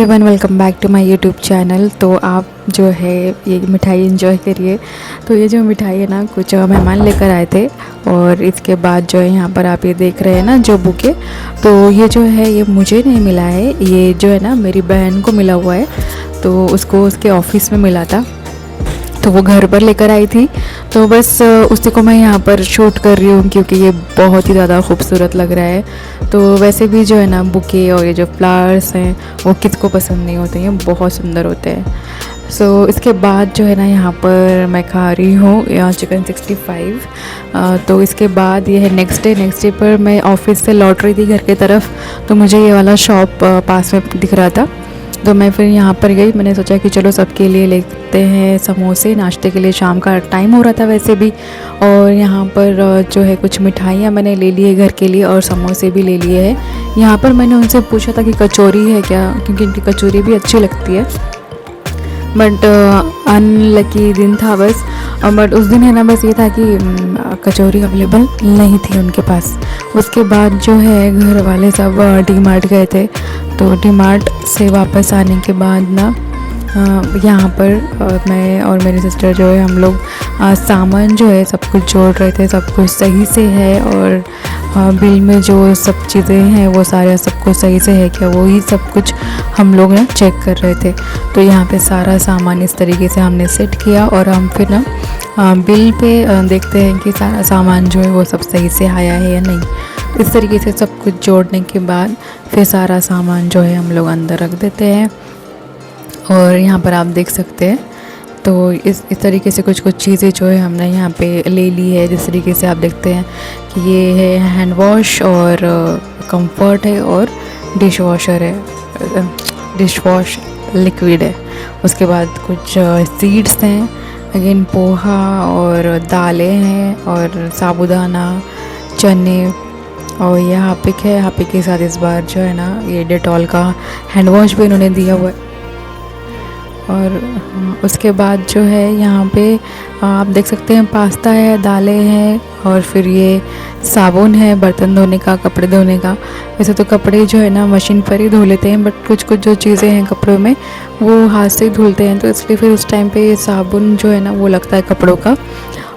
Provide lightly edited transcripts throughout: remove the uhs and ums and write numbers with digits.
Everyone, welcome back to my YouTube channel. तो आप जो है ये मिठाई एंजॉय करिए। तो ये जो मिठाई है ना, कुछ मेहमान लेकर आए थे और इसके बाद जो है यहाँ पर आप ये देख रहे हैं ना जो बुके, तो ये जो है ये मुझे नहीं मिला है, ये जो है ना मेरी बहन को मिला हुआ है। तो उसको उसके ऑफिस में मिला था, तो वो घर पर लेकर आई थी। तो बस उसी को मैं यहाँ पर शूट कर रही हूँ क्योंकि ये बहुत ही ज़्यादा खूबसूरत लग रहा है। तो वैसे भी जो है ना बुके और ये जो फ्लावर्स हैं वो किसको पसंद नहीं होते हैं, बहुत सुंदर होते हैं। सो इसके बाद जो है ना यहाँ पर मैं खा रही हूँ चिकन 65। तो इसके बाद ये है नेक्स्ट डे पर मैं ऑफिस से लौट रही थी घर की तरफ, तो मुझे ये वाला शॉप पास में दिख रहा था। तो मैं फिर यहाँ पर गई, मैंने सोचा कि चलो सबके लिए लेते हैं समोसे, नाश्ते के लिए शाम का टाइम हो रहा था वैसे भी। और यहाँ पर जो है कुछ मिठाइयाँ मैंने ले ली है घर के लिए और समोसे भी ले लिए हैं। यहाँ पर मैंने उनसे पूछा था कि कचौरी है क्या, क्योंकि इनकी कचौरी भी अच्छी लगती है। बट अनलकी दिन था बस। बट उस दिन है ना बस ये था कि कचौरी अवेलेबल नहीं थी उनके पास। उसके बाद जो है घर वाले सब डी मार्ट गए थे, तो डी मार्ट से वापस आने के बाद ना यहाँ पर मैं और मेरी सिस्टर जो है हम लोग सामान जो है सब कुछ जोड़ रहे थे, सब कुछ सही से है और बिल में जो सब चीज़ें हैं वो सारे सब कुछ सही से है क्या, वही सब कुछ हम लोग ना चेक कर रहे थे। तो यहाँ पे सारा सामान इस तरीके से हमने सेट किया और हम फिर ना बिल पे देखते हैं कि सारा सामान जो है वो सब सही से आया है या नहीं। इस तरीके से सब कुछ जोड़ने के बाद फिर सारा सामान जो है हम लोग अंदर रख देते हैं। और यहाँ पर आप देख सकते हैं, तो इस तरीके से कुछ चीज़ें जो है हमने यहाँ पे ले ली है। जिस तरीके से आप देखते हैं कि ये है हैंड वॉश और कंफर्ट है और डिश वॉशर है, डिश वॉश लिक्विड है। उसके बाद कुछ सीड्स हैं, अगेन पोहा और दालें हैं और साबूदाना, चने और ये हापिक है। हापिक के साथ इस बार जो है ना ये डेटॉल का हैंड वॉश भी इन्होंने दिया हुआ है। और उसके बाद जो है यहाँ पे आप देख सकते हैं पास्ता है, दालें हैं और फिर ये साबुन है बर्तन धोने का, कपड़े धोने का। वैसे तो कपड़े जो है ना मशीन पर ही धो लेते हैं, बट कुछ जो चीज़ें हैं कपड़ों में वो हाथ से ही धुलते हैं, तो इसलिए फिर उस टाइम पे साबुन जो है ना वो लगता है कपड़ों का।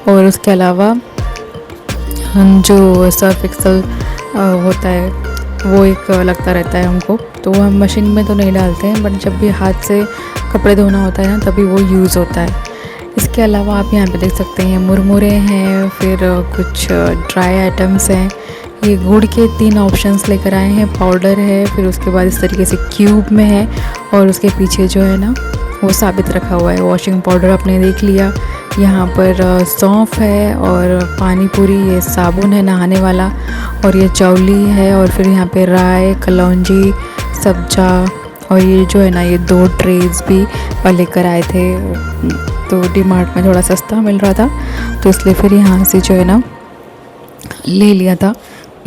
और उसके अलावा जो सर्फ एक्सल होता है वो एक लगता रहता है हमको, तो वो हम मशीन में तो नहीं डालते हैं, बट जब भी हाथ से कपड़े धोना होता है ना तभी वो यूज़ होता है। इसके अलावा आप यहाँ पे देख सकते हैं मुरमुरे हैं, फिर कुछ ड्राई आइटम्स हैं। ये गुड़ के 3 ऑप्शंस लेकर आए हैं, पाउडर है, फिर उसके बाद इस तरीके से क्यूब में है और उसके पीछे जो है ना वो साबित रखा हुआ है। वॉशिंग पाउडर आपने देख लिया, यहाँ पर सौंफ है और पानी पूरी, ये साबुन है नहाने वाला और ये चौली है और फिर यहाँ पे राय, कलौंजी, सब्जा और ये जो है ना ये 2 ट्रेज भी लेकर आए थे। तो डी मार्ट में थोड़ा सस्ता मिल रहा था तो इसलिए फिर यहाँ से जो है ना ले लिया था।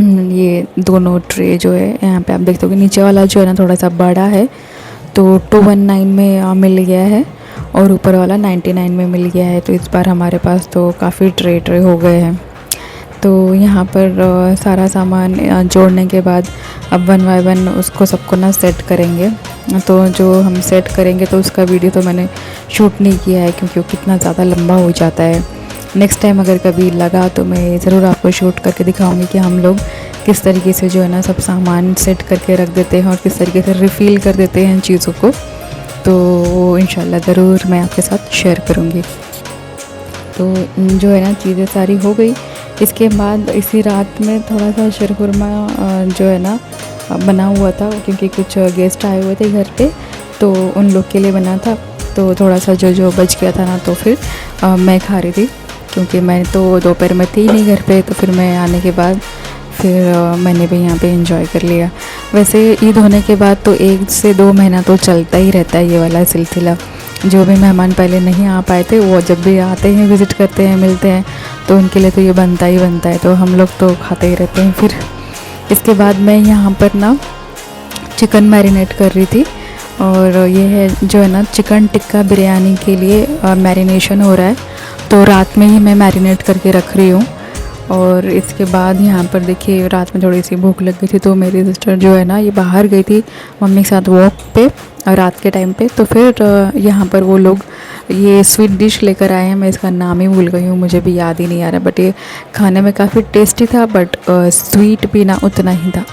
ये दोनों ट्रे जो है यहाँ पे आप देखते हो कि नीचे वाला जो है ना थोड़ा सा बड़ा है, तो 219 में मिल गया है और ऊपर वाला 99 में मिल गया है। तो इस बार हमारे पास तो काफ़ी ट्रे हो गए हैं। तो यहाँ पर सारा सामान जोड़ने के बाद अब 1 बाय 1 उसको सबको ना सेट करेंगे। तो जो हम सेट करेंगे तो उसका वीडियो तो मैंने शूट नहीं किया है क्योंकि वो कितना ज़्यादा लंबा हो जाता है। नेक्स्ट टाइम अगर कभी लगा तो मैं ज़रूर आपको शूट करके दिखाऊंगी कि हम लोग किस तरीके से जो है ना सब सामान सेट करके रख देते हैं और किस तरीके से रिफ़िल कर देते हैं चीज़ों को। तो वो इंशाल्लाह ज़रूर मैं आपके साथ शेयर करूँगी। तो जो है ना चीज़ें सारी हो गई। इसके बाद इसी रात में थोड़ा सा शीरकुरमा जो है ना बना हुआ था क्योंकि कुछ गेस्ट आए हुए थे घर पे, तो उन लोग के लिए बना था। तो थोड़ा सा जो बच गया था ना तो फिर मैं खा रही थी क्योंकि मैं तो दोपहर में थी नहीं घर पे, तो फिर मैं आने के बाद फिर मैंने भी यहाँ पे एंजॉय कर लिया। वैसे ईद होने के बाद तो 1 से 2 महीना तो चलता ही रहता है ये वाला सिलसिला। जो भी मेहमान पहले नहीं आ पाए थे वो जब भी आते हैं, विज़िट करते हैं, मिलते हैं, तो उनके लिए तो ये बनता ही बनता है, तो हम लोग तो खाते ही रहते हैं। फिर इसके बाद मैं यहाँ पर ना चिकन मैरिनेट कर रही थी और ये है जो है ना चिकन टिक्का बिरयानी के लिए मैरिनेशन हो रहा है, तो रात में ही मैं मैरिनेट करके रख रही हूँ। और इसके बाद यहाँ पर देखिए रात में थोड़ी सी भूख लग गई थी, तो मेरी सिस्टर जो है ना ये बाहर गई थी मम्मी के साथ वॉक पे रात के टाइम पे। तो फिर यहाँ पर वो लोग ये स्वीट डिश लेकर आए हैं, मैं इसका नाम ही भूल गई हूँ, मुझे भी याद ही नहीं आ रहा, बट ये खाने में काफ़ी टेस्टी था, बट स्वीट भी ना उतना ही था।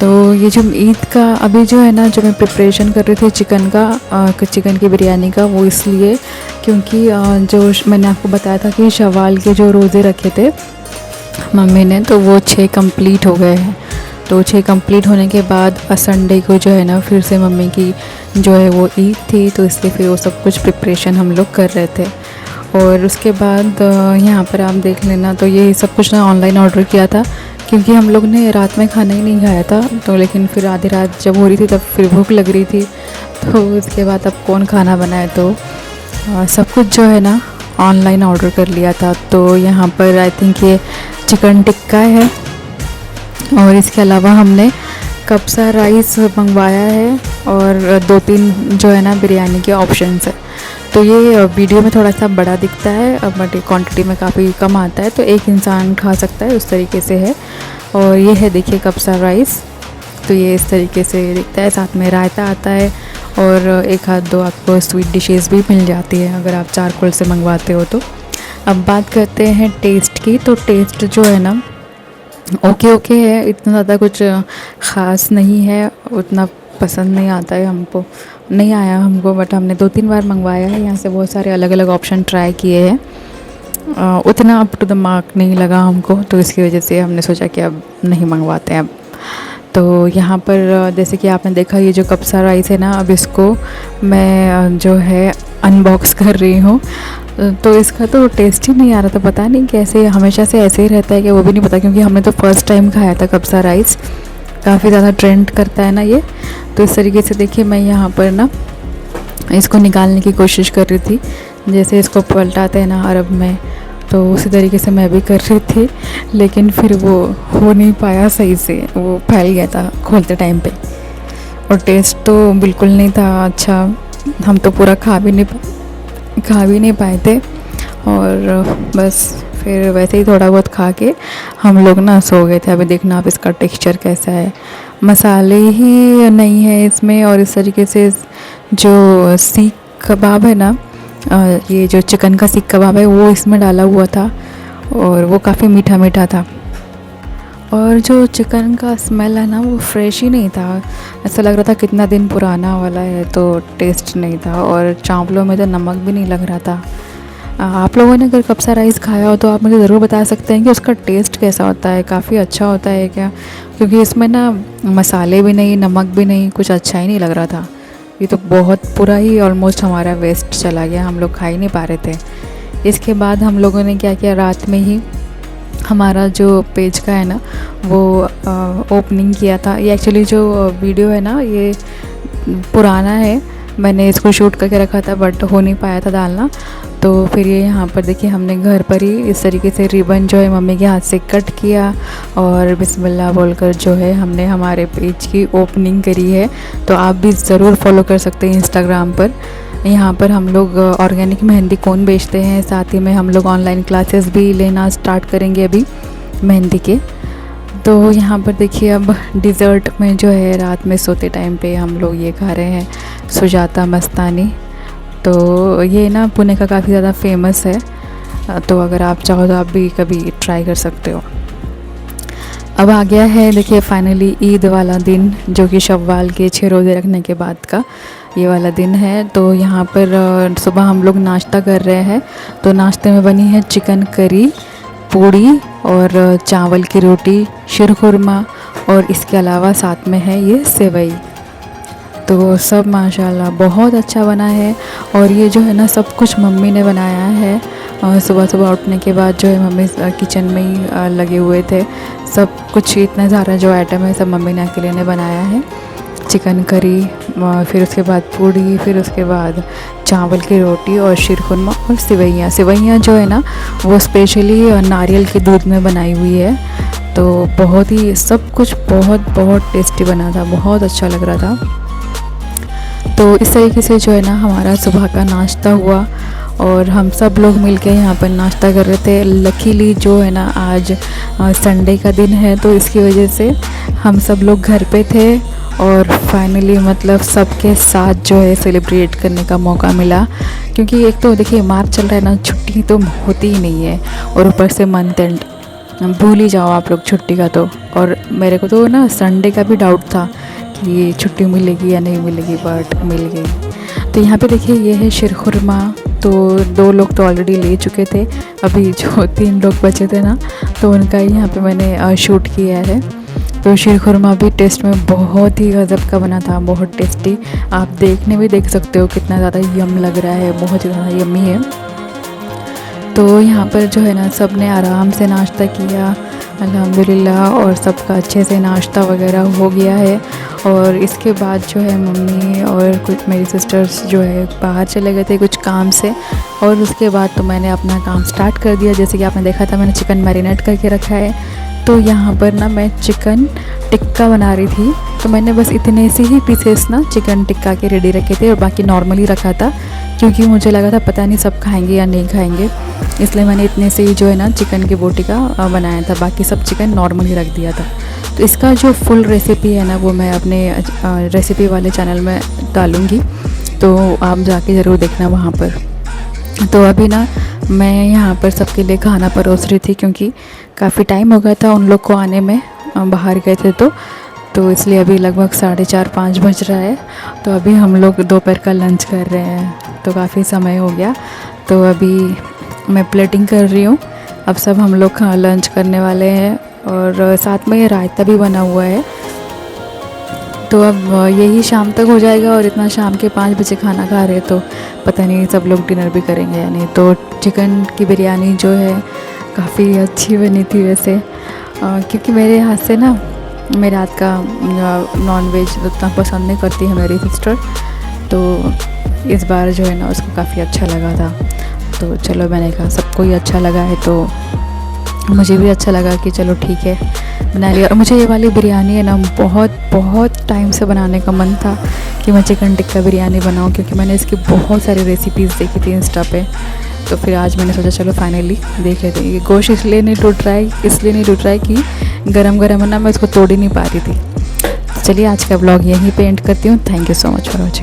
तो ये जो ईद का अभी जो है ना, जो मैं प्रिपरेशन कर रही थी चिकन की बिरयानी का, वो इसलिए क्योंकि जो मैंने आपको बताया था कि शवाल के जो रोज़े रखे थे मम्मी ने, तो वो 6 कंप्लीट हो गए हैं। तो 6 कंप्लीट होने के बाद संडे को जो है ना फिर से मम्मी की जो है वो ईद थी, तो इसलिए फिर वो सब कुछ प्रिपरेशन हम लोग कर रहे थे। और उसके बाद यहाँ पर आप देख लेना, तो ये सब कुछ ना ऑनलाइन ऑर्डर किया था क्योंकि हम लोग ने रात में खाना ही नहीं खाया था। तो लेकिन फिर आधी रात जब हो रही थी तब फिर भूख लग रही थी, तो उसके बाद अब कौन खाना बनाए, तो सब कुछ जो है ना ऑनलाइन ऑर्डर कर लिया था। तो यहाँ पर आई थिंक ये चिकन टिक्का है, और इसके अलावा हमने कब्सा राइस मंगवाया है, और 2-3 जो है ना बिरयानी के ऑप्शंस है। तो ये वीडियो में थोड़ा सा बड़ा दिखता है बट क्वांटिटी में काफ़ी कम आता है, तो एक इंसान खा सकता है, उस तरीके से है। और ये है देखिए कब्सा राइस, तो ये इस तरीके से दिखता है, साथ में रायता आता है, और 1-2 आपको स्वीट डिशेस भी मिल जाती है अगर आप चारकोल से मंगवाते हो तो। अब बात करते हैं टेस्ट की, तो टेस्ट जो है ना ओके है, इतना ज़्यादा कुछ ख़ास नहीं है, उतना पसंद नहीं आता है हमको, नहीं आया हमको, बट हमने 2-3 बार मंगवाया है, यहाँ से बहुत सारे अलग अलग ऑप्शन ट्राई किए हैं, उतना अप टू द मार्क नहीं लगा हमको, तो इसकी वजह से हमने सोचा कि अब नहीं मंगवाते हैं अब। तो यहाँ पर जैसे कि आपने देखा ये जो कब्सा राइस है ना, अब इसको मैं जो है अनबॉक्स कर रही हूँ, तो इसका तो टेस्ट ही नहीं आ रहा था, पता नहीं कैसे, हमेशा से ऐसे ही रहता है कि वो भी नहीं पता, क्योंकि हमने तो फर्स्ट टाइम खाया था कब्सा राइस, काफ़ी ज़्यादा ट्रेंड करता है ना ये। तो इस तरीके से देखिए मैं यहाँ पर ना इसको निकालने की कोशिश कर रही थी, जैसे इसको पलटाते हैं ना अरब में, तो उसी तरीके से मैं भी कर रही थी, लेकिन फिर वो हो नहीं पाया सही से, वो फैल गया था खोलते टाइम पे, और टेस्ट तो बिल्कुल नहीं था अच्छा, हम तो पूरा खा भी नहीं पाए थे, और बस फिर वैसे ही थोड़ा बहुत खा के हम लोग ना सो गए थे। अभी देखना आप इसका टेक्सचर कैसा है, मसाले ही नहीं है इसमें, और इस तरीके से जो सीख कबाब है ना, ये जो चिकन का सीख कबाब है वो इसमें डाला हुआ था, और वो काफ़ी मीठा मीठा था, और जो चिकन का स्मेल है ना वो फ्रेश ही नहीं था, ऐसा लग रहा था कितना दिन पुराना वाला है, तो टेस्ट नहीं था, और चावलों में तो नमक भी नहीं लग रहा था। आप लोगों ने अगर कब्सा राइस खाया हो तो आप मुझे ज़रूर बता सकते हैं कि उसका टेस्ट कैसा होता है, काफ़ी अच्छा होता है क्या, क्योंकि इसमें ना मसाले भी नहीं, नमक भी नहीं, कुछ अच्छा ही नहीं लग रहा था। ये तो बहुत पूरा ही ऑलमोस्ट हमारा वेस्ट चला गया, हम लोग खा ही नहीं पा रहे थे। इसके बाद हम लोगों ने क्या किया, रात में ही हमारा जो पेज का है ना वो ओपनिंग किया था। ये एक्चुअली जो वीडियो है ना ये पुराना है, मैंने इसको शूट करके रखा था बट हो नहीं पाया था डालना, तो फिर ये यहाँ पर देखिए हमने घर पर ही इस तरीके से रिबन जो है मम्मी के हाथ से कट किया, और बिस्मिल्लाह बोलकर जो है हमने हमारे पेज की ओपनिंग करी है। तो आप भी ज़रूर फॉलो कर सकते हैं इंस्टाग्राम पर। यहाँ पर हम लोग ऑर्गेनिक मेहंदी कोन बेचते हैं, साथ ही में हम लोग ऑनलाइन क्लासेस भी लेना स्टार्ट करेंगे अभी मेहंदी के। तो यहाँ पर देखिए अब डिज़र्ट में जो है रात में सोते टाइम पे हम लोग ये खा रहे हैं सुजाता मस्तानी। तो ये ना पुणे का काफ़ी ज़्यादा फेमस है, तो अगर आप चाहो तो आप भी कभी ट्राई कर सकते हो। अब आ गया है देखिए फाइनली ईद वाला दिन, जो कि शव्वाल के 6 रोज़े रखने के बाद का ये वाला दिन है। तो यहाँ पर सुबह हम लोग नाश्ता कर रहे हैं, तो नाश्ते में बनी है चिकन करी, पूड़ी और चावल की रोटी, शीरखुरमा, और इसके अलावा साथ में है ये सेवई। तो सब माशाल्लाह बहुत अच्छा बना है, और ये जो है ना सब कुछ मम्मी ने बनाया है। और सुबह सुबह उठने के बाद जो है मम्मी किचन में ही लगे हुए थे, सब कुछ इतना सारा जो आइटम है सब मम्मी ने अकेले ने बनाया है। चिकन करी, फिर उसके बाद पूड़ी, फिर उसके बाद चावल की रोटी और शीरखुरमा और सेवइयाँ जो है ना वो स्पेशली नारियल के दूध में बनाई हुई है। तो बहुत ही सब कुछ बहुत टेस्टी बना था, बहुत अच्छा लग रहा था। तो इस तरीके से जो है ना हमारा सुबह का नाश्ता हुआ, और हम सब लोग मिलके यहाँ पर नाश्ता कर रहे थे। लकीली जो है ना आज संडे का दिन है, तो इसकी वजह से हम सब लोग घर पे थे और फाइनली मतलब सबके साथ जो है सेलिब्रेट करने का मौका मिला। क्योंकि एक तो देखिए मार्च चल रहा है ना, छुट्टी तो होती ही नहीं है और ऊपर से मंथ एंड, भूल ही जाओ आप लोग छुट्टी का तो। और मेरे को तो ना संडे का भी डाउट था कि छुट्टी मिलेगी या नहीं मिलेगी, बट मिल गई। तो यहाँ पे देखिए ये है शीरखुरमा। तो 2 लोग तो ऑलरेडी ले चुके थे, अभी जो 3 लोग बचे थे ना, तो उनका ही यहाँ पे मैंने शूट किया है। तो शीरखुरमा भी टेस्ट में बहुत ही गज़ब का बना था, बहुत टेस्टी। आप देखने में देख सकते हो कितना ज़्यादा यम लग रहा है, बहुत ज़्यादा यम्मी है। तो यहाँ पर जो है ना सब ने आराम से नाश्ता किया अल्हम्दुलिल्लाह, और सबका अच्छे से नाश्ता वगैरह हो गया है। और इसके बाद जो है मम्मी और कुछ मेरी सिस्टर्स जो है बाहर चले गए थे कुछ काम से, और उसके बाद तो मैंने अपना काम स्टार्ट कर दिया। जैसे कि आपने देखा था मैंने चिकन मैरिनेट करके रखा है। तो यहाँ पर ना मैं चिकन टिक्का बना रही थी, तो मैंने बस इतने से ही पीसेस ना चिकन टिक्का के रेडी रखे थे और बाकी नॉर्मली रखा था, क्योंकि मुझे लगा था पता नहीं सब खाएंगे या नहीं खाएंगे, इसलिए मैंने इतने से ही जो है ना चिकन की बोटी का बनाया था, बाकी सब चिकन नॉर्मल ही रख दिया था। तो इसका जो फुल रेसिपी है ना वो मैं अपने रेसिपी वाले चैनल में डालूँगी, तो आप जाके ज़रूर देखना वहाँ पर। तो अभी ना मैं यहाँ पर सबके लिए खाना परोस रही थी, क्योंकि काफ़ी टाइम हो गया था उन लोग को आने में, बाहर गए थे तो इसलिए अभी लगभग 4:30-5 बज रहा है। तो अभी हम लोग दोपहर का लंच कर रहे हैं, तो काफ़ी समय हो गया। तो अभी मैं प्लेटिंग कर रही हूँ, अब सब हम लोग लंच करने वाले हैं, और साथ में रायता भी बना हुआ है। तो अब यही शाम तक हो जाएगा, और इतना शाम के 5 बजे खाना खा रहे, तो पता नहीं सब लोग डिनर भी करेंगे या नहीं। तो चिकन की बिरयानी जो है काफ़ी अच्छी बनी थी वैसे, क्योंकि मेरे हाथ से ना मेरे हाथ का नॉन वेज उतना पसंद नहीं करती है मेरी सिस्टर, तो इस बार जो है ना उसको काफ़ी अच्छा लगा था। तो चलो मैंने कहा सबको ही अच्छा लगा है तो मुझे भी अच्छा लगा कि चलो ठीक है बना लिया। और मुझे ये वाली बिरयानी है ना बहुत टाइम से बनाने का मन था कि मैं चिकन टिक्का बिरयानी बनाऊं, क्योंकि मैंने इसकी बहुत सारी रेसिपीज़ देखी थी इंस्टा पे। तो फिर आज मैंने सोचा चलो फाइनली देख लेते हैं। ये गोश्त इसलिए नहीं टूट रहा है कि गरम है ना, मैं इसको तोड़ ही नहीं पा रही थी। तो चलिए आज का ब्लॉग यहीं पे एंड करती हूँ। Thank you so much for watching.